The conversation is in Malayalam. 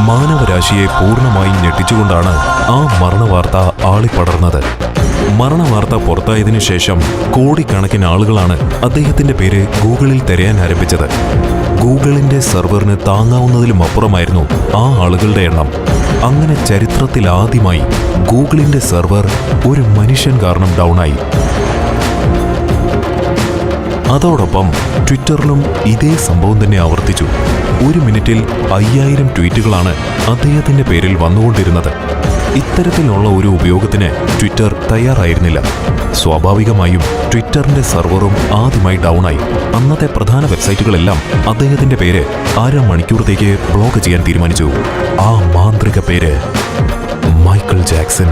മാനവരാശിയെ പൂർണ്ണമായും ഞെട്ടിച്ചുകൊണ്ടാണ് ആ മരണവാർത്ത ആളിപ്പടർന്നത്. മരണവാർത്ത പുറത്തായതിനു ശേഷം കോടിക്കണക്കിന് ആളുകളാണ് അദ്ദേഹത്തിന്റെ പേര് ഗൂഗിളിൽ തിരയാൻ ആരംഭിച്ചത്. ഗൂഗിളിന്റെ സെർവറിന് താങ്ങാവുന്നതിലും അപ്പുറമായിരുന്നു ആ ആളുകളുടെ എണ്ണം. അങ്ങനെ ചരിത്രത്തിൽ ആദ്യമായി ഗൂഗിളിന്റെ സെർവർ ഒരു മനുഷ്യൻ കാരണം ഡൗണായി. അതോടൊപ്പം ട്വിറ്ററിലും ഇതേ സംഭവം തന്നെ ആവർത്തിച്ചു. ഒരു മിനിറ്റിൽ 5000 ട്വീറ്റുകളാണ് അദ്ദേഹത്തിന്റെ പേരിൽ വന്നുകൊണ്ടിരുന്നത്. ഇത്തരത്തിലുള്ള ഒരു ഉപയോഗത്തിന് ട്വിറ്റർ തയ്യാറായിരുന്നില്ല. സ്വാഭാവികമായും ട്വിറ്ററിന്റെ സെർവറും ആദ്യമായി ഡൗണായി. അന്നത്തെ പ്രധാന വെബ്സൈറ്റുകളെല്ലാം അദ്ദേഹത്തിന്റെ പേര് അരമണിക്കൂറത്തേക്ക് ബ്ലോക്ക് ചെയ്യാൻ തീരുമാനിച്ചു. ആ മാന്ത്രിക പേര് മൈക്കിൾ ജാക്സൺ.